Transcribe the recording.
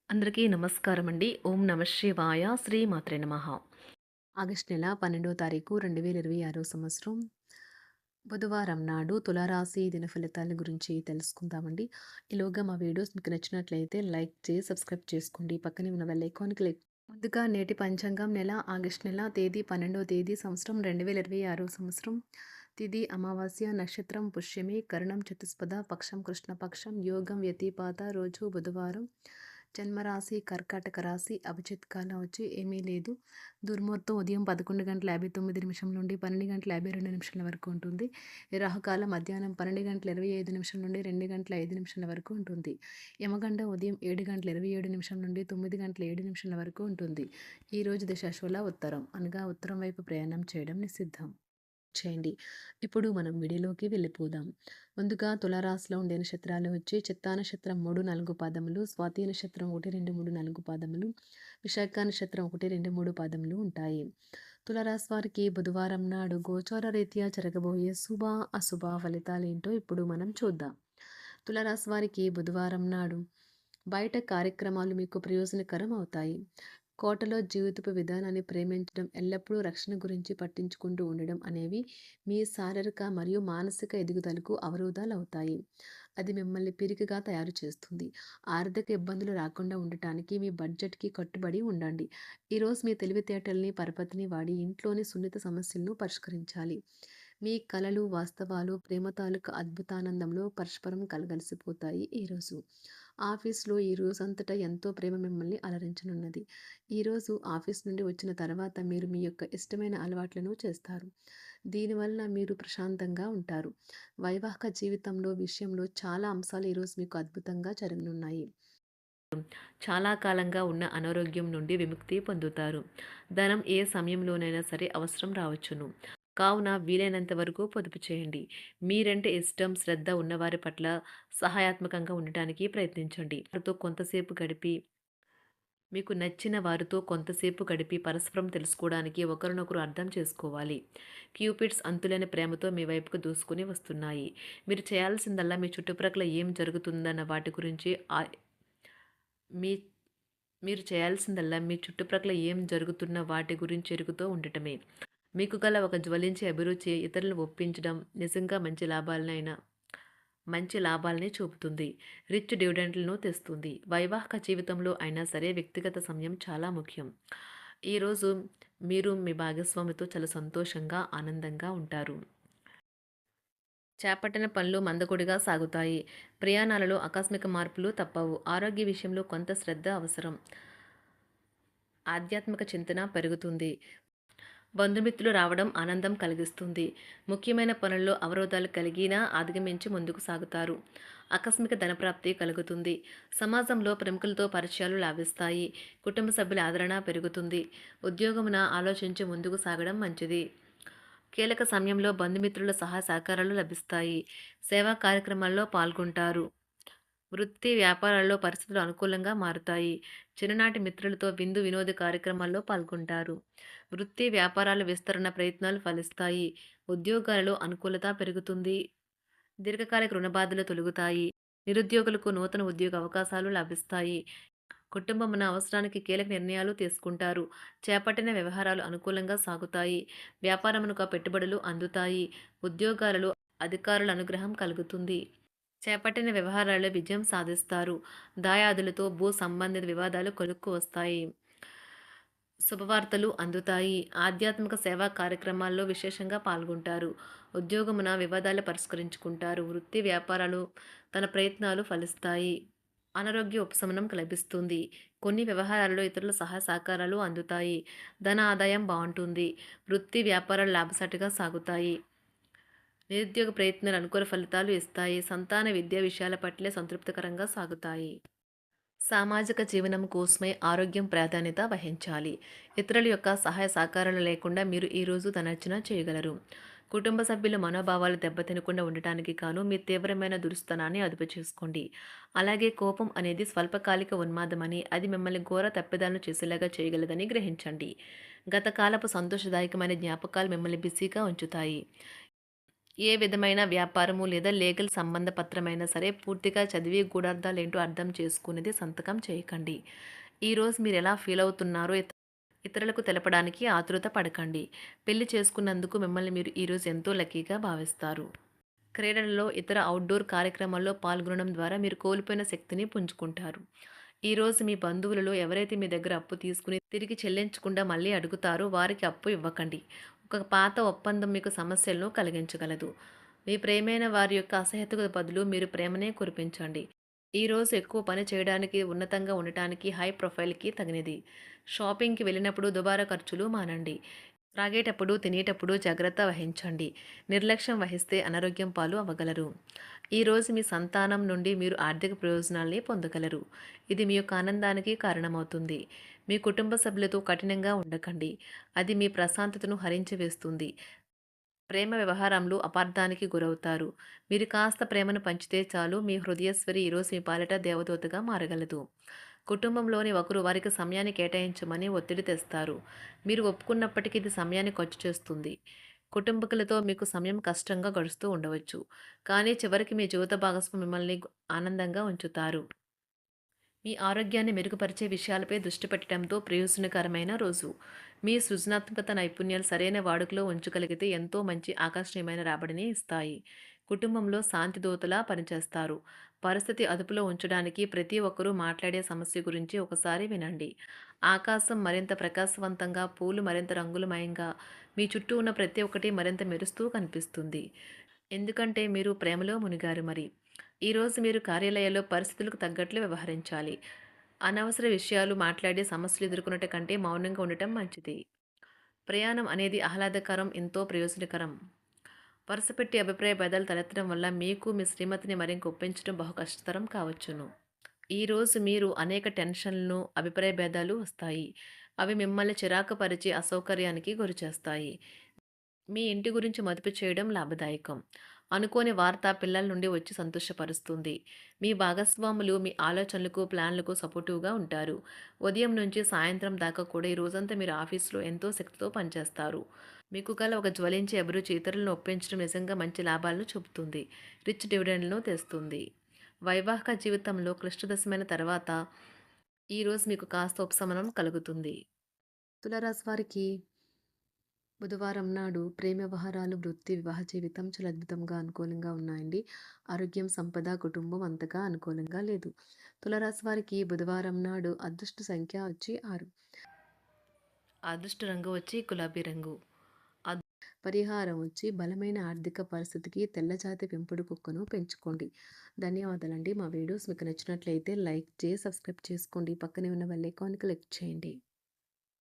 అందరికీ నమస్కారం అండి. ఓం నమ శివాయ. శ్రీమాత్రే నమః. ఆగస్టు నెల 12వ తారీఖు 2026 సంవత్సరం బుధవారం నాడు తులారాశి దిన ఫలితాల గురించి తెలుసుకుందామండి. ఈలోగా మా వీడియోస్ మీకు నచ్చినట్లయితే లైక్ చేసి సబ్స్క్రైబ్ చేసుకోండి. పక్కనే ఉన్న బెల్ ఐకాన్ క్లిక్. ముందుగా నేటి పంచాంగం నెల ఆగస్టు నెల తేదీ 12వ తేదీ సంవత్సరం 2026 సంవత్సరం. తిథి అమావాస్య, నక్షత్రం పుష్యమి, కరణం చతుస్పద, పక్షం కృష్ణపక్షం, యోగం వ్యతిపాత, రోజు బుధవారం. జన్మరాశి కర్కాటక రాశి. అభిజిత్ కాలం వచ్చి ఏమీ లేదు. దుర్ముహూర్తం ఉదయం 11:59 నుండి 12:52 వరకు ఉంటుంది. రాహుకాలం మధ్యాహ్నం 12:25 నుండి 2:05 వరకు ఉంటుంది. యమగండ ఉదయం 7:27 నుండి 9:07 వరకు ఉంటుంది. ఈరోజు దశాశ్వల ఉత్తరం అనగా ఉత్తరం వైపు ప్రయాణం చేయడం నిషిద్ధం. చేయండి. ఇప్పుడు మనం వీడియోలోకి వెళ్ళిపోదాం. ముందుగా తులారాశిలో ఉండే నక్షత్రాలు వచ్చి చిత్తా నక్షత్రం 3, 4 పాదములు, స్వాతి నక్షత్రం 1, 2, 3, 4 పాదములు, విశాఖ నక్షత్రం 1, 2, 3 పాదములు ఉంటాయి. తులారాశి వారికి బుధవారం నాడు గోచార రీత్యా జరగబోయే శుభ అశుభ ఫలితాలేంటో ఇప్పుడు మనం చూద్దాం. తులారాశి వారికి బుధవారం నాడు బయట కార్యక్రమాలు మీకు ప్రయోజనకరం అవుతాయి. కోటలో జీవితపు విధానాన్ని ప్రేమించడం, ఎల్లప్పుడూ రక్షణ గురించి పట్టించుకుంటూ ఉండడం అనేవి మీ శారీరక మరియు మానసిక ఎదుగుదలకు అవరోధాలు అవుతాయి. అది మిమ్మల్ని పిరికిగా తయారు చేస్తుంది. ఆర్థిక ఇబ్బందులు రాకుండా ఉండటానికి మీ బడ్జెట్కి కట్టుబడి ఉండండి. ఈరోజు మీ తెలివితేటల్ని పరపతిని వాడి ఇంట్లోని సున్నిత సమస్యలను పరిష్కరించాలి. మీ కలలు వాస్తవాలు ప్రేమ తాలూకు అద్భుతానందంలో పరస్పరం కలగలిసిపోతాయి. ఈరోజు ఆఫీస్లో ఈ రోజంతటా ఎంతో ప్రేమ మిమ్మల్ని అలరించనున్నది. ఈరోజు ఆఫీస్ నుండి వచ్చిన తర్వాత మీరు మీ యొక్క ఇష్టమైన అలవాట్లను చేస్తారు. దీనివల్ల మీరు ప్రశాంతంగా ఉంటారు. వైవాహిక జీవితంలో విషయంలో చాలా అంశాలు ఈరోజు మీకు అద్భుతంగా జరగనున్నాయి. చాలా కాలంగా ఉన్న అనారోగ్యం నుండి విముక్తి పొందుతారు. ధనం ఏ సమయంలోనైనా సరే అవసరం రావచ్చును. కావున వీలైనంత వరకు పొదుపు చేయండి. మీరంటే ఇష్టం, శ్రద్ధ ఉన్నవారి పట్ల సహాయాత్మకంగా ఉండటానికి ప్రయత్నించండి. వారితో కొంతసేపు గడిపి మీకు నచ్చిన వారితో కొంతసేపు గడిపి పరస్పరం తెలుసుకోవడానికి ఒకరినొకరు అర్థం చేసుకోవాలి. క్యూపిడ్స్ అంతులేని ప్రేమతో మీ వైపుకు దూసుకుని వస్తున్నాయి. మీరు చేయాల్సిందల్లా మీ చుట్టుప్రక్కల ఏం జరుగుతుందన్న వాటి గురించి మీ మీరు చేయాల్సిందల్లా మీ చుట్టుప్రక్కల ఏం జరుగుతున్న వాటి గురించి ఎరుగుతూ ఉండటమే. మీకు గల ఒక జ్వలించే అభిరుచి ఇతరులను ఒప్పించడం నిజంగా మంచి లాభాలని చూపుతుంది. రిచ్ డివిడెండ్లను తెస్తుంది. వైవాహిక జీవితంలో అయినా సరే వ్యక్తిగత సమయం చాలా ముఖ్యం. ఈరోజు మీరు మీ భాగస్వామితో చాలా సంతోషంగా ఆనందంగా ఉంటారు. చేపట్టిన పనులు మందకొడిగా సాగుతాయి. ప్రయాణాలలో ఆకస్మిక మార్పులు తప్పవు. ఆరోగ్య విషయంలో కొంత శ్రద్ధ అవసరం. ఆధ్యాత్మిక చింతన పెరుగుతుంది. బంధుమిత్రులు రావడం ఆనందం కలిగిస్తుంది. ముఖ్యమైన పనుల్లో అవరోధాలు కలిగినా అధిగమించి ముందుకు సాగుతారు. ఆకస్మిక ధనప్రాప్తి కలుగుతుంది. సమాజంలో ప్రముఖులతో పరిచయాలు లాభిస్తాయి. కుటుంబ సభ్యుల ఆదరణ పెరుగుతుంది. ఉద్యోగమున ఆలోచించి ముందుకు సాగడం మంచిది. కీలక సమయంలో బంధుమిత్రుల సహాయ సహకారాలు లభిస్తాయి. సేవా కార్యక్రమాల్లో పాల్గొంటారు. వృత్తి వ్యాపారాల్లో పరిస్థితులు అనుకూలంగా మారుతాయి. చిన్ననాటి మిత్రులతో విందు వినోద కార్యక్రమాల్లో పాల్గొంటారు. వృత్తి వ్యాపారాల విస్తరణ ప్రయత్నాలు ఫలిస్తాయి. ఉద్యోగాలలో అనుకూలత పెరుగుతుంది. దీర్ఘకాలిక రుణ బాధలు తొలగుతాయి. నిరుద్యోగులకు నూతన ఉద్యోగ అవకాశాలు లభిస్తాయి. కుటుంబమున అవసరానికి కీలక నిర్ణయాలు తీసుకుంటారు. చేపట్టిన వ్యవహారాలు అనుకూలంగా సాగుతాయి. వ్యాపారమునకు పెట్టుబడులు అందుతాయి. ఉద్యోగాలలో అధికారుల అనుగ్రహం కలుగుతుంది. చేపట్టిన వ్యవహారాల్లో విజయం సాధిస్తారు. దాయాదులతో భూ సంబంధిత వివాదాలు కొలుక్కు వస్తాయి. శుభవార్తలు అందుతాయి. ఆధ్యాత్మిక సేవా కార్యక్రమాల్లో విశేషంగా పాల్గొంటారు. ఉద్యోగమున వివాదాలు పరిష్కరించుకుంటారు. వృత్తి వ్యాపారాలు తన ప్రయత్నాలు ఫలిస్తాయి. అనారోగ్య ఉపశమనం లభిస్తుంది. కొన్ని వ్యవహారాల్లో ఇతరుల సహాయ సహకారాలు అందుతాయి. ధన ఆదాయం బాగుంటుంది. వృత్తి వ్యాపారాలు లాభసాటిగా సాగుతాయి. నిరుద్యోగ ప్రయత్నాలు అనుకూల ఫలితాలు ఇస్తాయి. సంతాన విద్యా విషయాల పట్లే సంతృప్తికరంగా సాగుతాయి. సామాజిక జీవనం కోసమై ఆరోగ్యం ప్రాధాన్యత వహించాలి. ఇతరుల యొక్క సహాయ సహకారాలు లేకుండా మీరు ఈరోజు ధనార్జన చేయగలరు. కుటుంబ సభ్యుల మనోభావాలు దెబ్బతినకుండా ఉండటానికి గాను మీ తీవ్రమైన దురుస్తనాన్ని అదుపు చేసుకోండి. అలాగే కోపం అనేది స్వల్పకాలిక ఉన్మాదమని, అది మిమ్మల్ని ఘోర తప్పిదాలను చేసేలాగా చేయగలదని గ్రహించండి. గతకాలపు సంతోషదాయకమైన జ్ఞాపకాలు మిమ్మల్ని బిజీగా ఉంచుతాయి. ఏ విధమైన వ్యాపారము లేదా లీగల్ సంబంధ పత్రమైనా సరే పూర్తిగా చదివి గూఢార్థాలేంటో అర్థం చేసుకునేది సంతకం చేయకండి. ఈరోజు మీరెలా ఫీల్ అవుతున్నారో ఇతరులకు తెలపడానికి ఆతురత పడకండి. పెళ్లి చేసుకున్నందుకు మిమ్మల్ని మీరు ఈరోజు ఎంతో లక్కీగా భావిస్తారు. క్రీడలలో ఇతర అవుట్‌డోర్ కార్యక్రమాల్లో పాల్గొనడం ద్వారా మీరు కోల్పోయిన శక్తిని పుంజుకుంటారు. ఈరోజు మీ బంధువులలో ఎవరైతే మీ దగ్గర అప్పు తీసుకుని తిరిగి చెల్లించకుండా మళ్ళీ అడుగుతారో వారికి అప్పు ఇవ్వకండి. ఒక పాత ఒప్పందం మీకు సమస్యలను కలిగించగలదు. మీ ప్రియమైన వారి యొక్క అసహ్యతకు బదులు మీరు ప్రేమనే కురిపించండి. ఈరోజు ఎక్కువ పని చేయడానికి, ఉన్నతంగా ఉండటానికి, హై ప్రొఫైల్‌కి తగినది. షాపింగ్‌కి వెళ్ళినప్పుడు దుబారా ఖర్చులు మానండి. త్రాగేటప్పుడు, తినేటప్పుడు జాగ్రత్త వహించండి. నిర్లక్ష్యం వహిస్తే అనారోగ్యం పాలు అవ్వగలరు. ఈరోజు మీ సంతానం నుండి మీరు ఆర్థిక ప్రయోజనాల్ని పొందగలరు. ఇది మీ యొక్క ఆనందానికి కారణమవుతుంది. మీ కుటుంబ సభ్యులతో కఠినంగా ఉండకండి. అది మీ ప్రశాంతతను హరించి వేస్తుంది. ప్రేమ వ్యవహారంలో అపార్థానికి గురవుతారు. మీరు కాస్త ప్రేమను పంచితే చాలు మీ హృదయేశ్వరి ఈరోజు మీ పాలిట దేవదూతగా మారగలదు. కుటుంబంలోని ఒకరు వారికి సమయాన్ని కేటాయించమని ఒత్తిడి తెస్తారు. మీరు ఒప్పుకున్నప్పటికీ ఇది సమయాన్ని ఖర్చు చేస్తుంది. కుటుంబకులతో మీకు సమయం కష్టంగా గడుస్తూ ఉండవచ్చు. కానీ చివరికి మీ జీవిత భాగస్వామి మిమ్మల్ని ఆనందంగా ఉంచుతారు. మీ ఆరోగ్యాన్ని మెరుగుపరిచే విషయాలపై దృష్టి పెట్టడంతో ప్రయోజనకరమైన రోజు. మీ సృజనాత్మకత నైపుణ్యాలు సరైన వాడుకలో ఉంచగలిగితే ఎంతో మంచి ఆకర్షణీయమైన రాబడిని ఇస్తాయి. కుటుంబంలో శాంతి దూతలా పనిచేస్తారు. పరిస్థితి అదుపులో ఉంచడానికి ప్రతి ఒక్కరూ మాట్లాడే సమస్య గురించి ఒకసారి వినండి. ఆకాశం మరింత ప్రకాశవంతంగా, పూలు మరింత రంగులమయంగా, మీ చుట్టూ ఉన్న ప్రతి ఒక్కటి మరింత మెరుస్తూ కనిపిస్తుంది. ఎందుకంటే మీరు ప్రేమలో మునిగారు మరి. ఈరోజు మీరు కార్యాలయాల్లో పరిస్థితులకు తగ్గట్లు వ్యవహరించాలి. అనవసర విషయాలు మాట్లాడి సమస్యలు ఎదుర్కొనట కంటే మౌనంగా ఉండటం మంచిది. ప్రయాణం అనేది ఆహ్లాదకరం, ఎంతో ప్రయోజనకరం. వరుసపెట్టి అభిప్రాయ భేదాలు తలెత్తడం వల్ల మీకు మీ శ్రీమతిని మరింక ఒప్పించడం బహు కష్టతరం కావచ్చును. ఈరోజు మీరు అనేక టెన్షన్లను, అభిప్రాయ భేదాలు వస్తాయి. అవి మిమ్మల్ని చిరాకు పరిచి అసౌకర్యానికి గురిచేస్తాయి. మీ ఇంటి గురించి మదుపు చేయడం లాభదాయకం. అనుకోని వార్త పిల్లల నుండి వచ్చి సంతోషపరుస్తుంది. మీ భాగస్వాములు మీ ఆలోచనలకు, ప్లాన్లకు సపోర్టివ్‌గా ఉంటారు. ఉదయం నుంచి సాయంత్రం దాకా కూడా ఈ రోజంతా మీరు ఆఫీస్‌లో ఎంతో శక్తితో పనిచేస్తారు. మీకు గల ఒక జ్వలించే అభిరుచి ఇతరులను ఒప్పించడం నిజంగా మంచి లాభాలను చూపుతుంది. రిచ్ డివిడెండ్‌లను తెస్తుంది. వైవాహిక జీవితంలో క్లిష్టదశమైన తర్వాత ఈరోజు మీకు కాస్త ఉపశమనం కలుగుతుంది. తులారాశి వారికి బుధవారం నాడు ప్రేమ వ్యవహారాలు, వృత్తి, వివాహ జీవితం చాలా అద్భుతంగా అనుకూలంగా ఉన్నాయండి. ఆరోగ్యం, సంపద, కుటుంబం అంతగా అనుకూలంగా లేదు. తులారాశి వారికి బుధవారం నాడు అదృష్ట సంఖ్య వచ్చి 6. అదృష్ట రంగు వచ్చి గులాబీ రంగు. అద్ పరిహారం వచ్చి బలమైన ఆర్థిక పరిస్థితికి తెల్లజాతి పెంపుడు కుక్కను పెంచుకోండి. ధన్యవాదాలండి. మా వీడియోస్ మీకు నచ్చినట్లయితే లైక్ చేసి, సబ్స్క్రైబ్ చేసుకోండి. పక్కనే ఉన్న బెల్ ఐకాన్ క్లిక్ చేయండి.